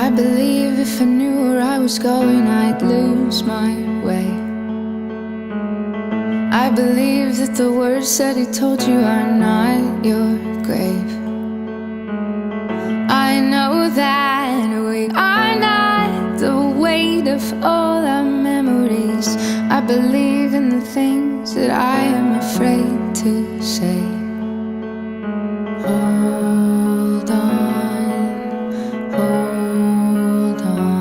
I believe if I knew where I was going, I'd lose my way. I believe that the words that he told you are not your grave. I know that we are not the weight of all our memories. I believe in the things that I am afraid to say. Hold on, hold on.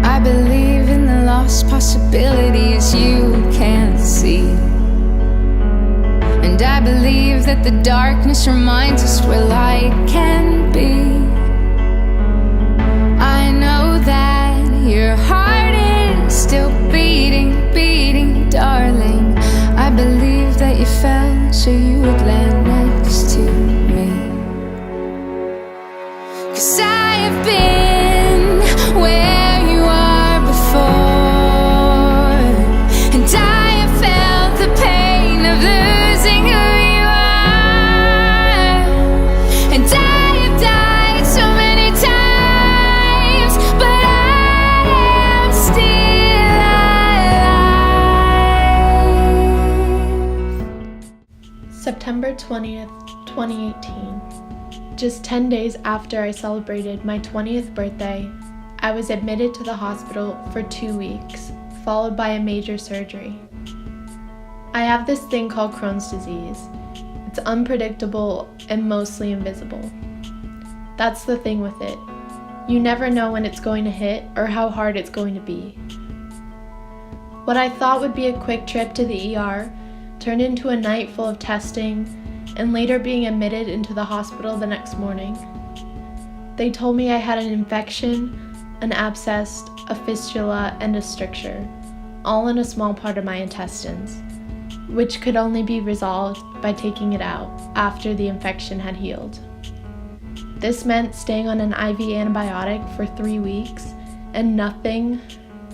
I believe in the lost possibilities you can't see. And I believe that the darkness reminds us where light can be. I know that your heart is still beating, beating, darling. I believe that you fell so you would land next to me. 'Cause I have been where you are before, and I have felt the pain of losing who you are. And I have died so many times, but I am still alive. September 20th, 2018. Just 10 days after I celebrated my 20th birthday, I was admitted to the hospital for 2 weeks, followed by a major surgery. I have this thing called Crohn's disease. It's unpredictable and mostly invisible. That's the thing with it. You never know when it's going to hit or how hard it's going to be. What I thought would be a quick trip to the ER turned into a night full of testing and later being admitted into the hospital the next morning. They told me I had an infection, an abscess, a fistula, and a stricture, all in a small part of my intestines, which could only be resolved by taking it out after the infection had healed. This meant staying on an IV antibiotic for 3 weeks and nothing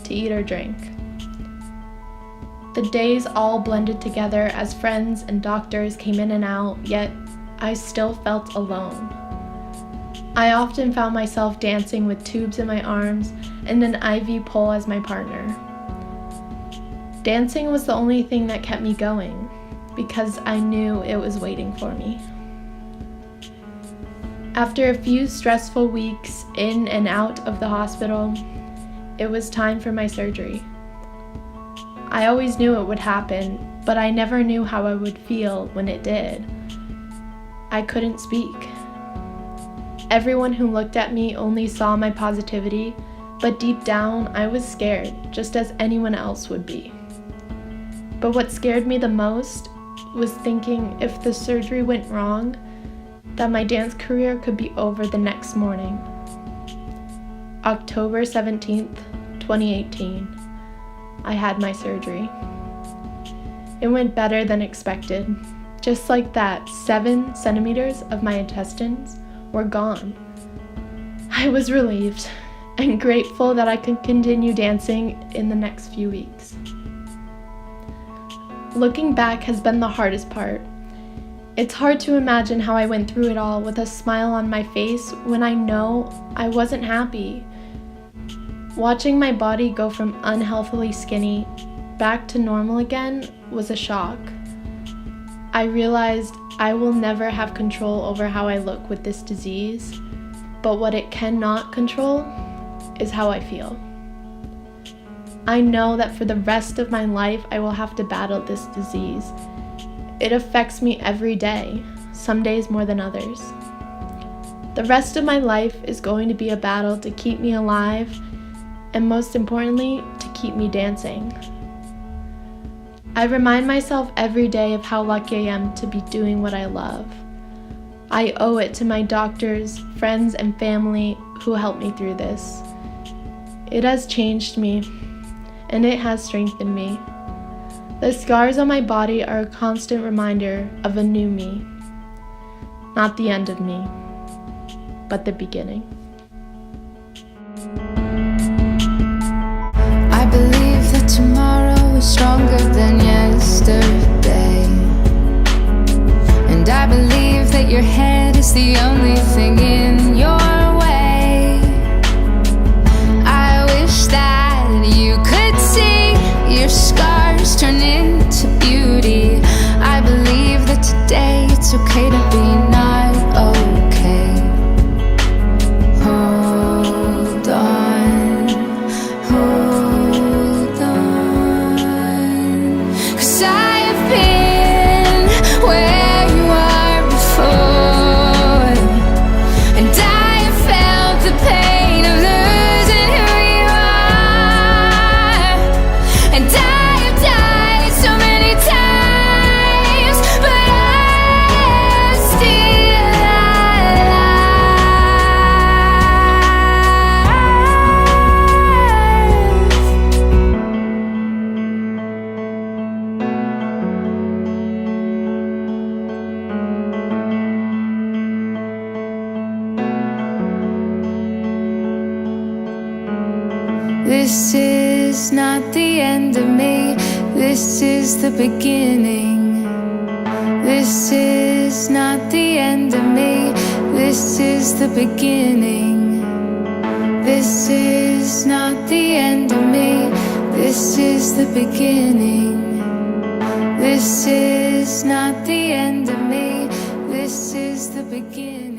to eat or drink. The days all blended together as friends and doctors came in and out, yet I still felt alone. I often found myself dancing with tubes in my arms and an IV pole as my partner. Dancing was the only thing that kept me going, because I knew it was waiting for me. After a few stressful weeks in and out of the hospital, it was time for my surgery. I always knew it would happen, but I never knew how I would feel when it did. I couldn't speak. Everyone who looked at me only saw my positivity, but deep down I was scared, just as anyone else would be. But what scared me the most was thinking if the surgery went wrong, that my dance career could be over the next morning. October 17th, 2018. I had my surgery. It went better than expected. Just like that, 7 centimeters of my intestines were gone. I was relieved and grateful that I could continue dancing in the next few weeks. Looking back has been the hardest part. It's hard to imagine how I went through it all with a smile on my face when I know I wasn't happy. Watching my body go from unhealthily skinny back to normal again was a shock. I realized I will never have control over how I look with this disease, but what it cannot control is how I feel. I know that for the rest of my life I will have to battle this disease. It affects me every day, some days more than others. The rest of my life is going to be a battle to keep me alive, and most importantly, to keep me dancing. I remind myself every day of how lucky I am to be doing what I love. I owe it to my doctors, friends, and family who helped me through this. It has changed me, and it has strengthened me. The scars on my body are a constant reminder of a new me. Not the end of me, but the beginning. I believe that tomorrow is stronger than yesterday. And I believe that your head is the only thing in This is not the end of me. This is the beginning. This is not the end of me. This is the beginning. This is not the end of me. This is the beginning. This is not the end of me. This is the beginning.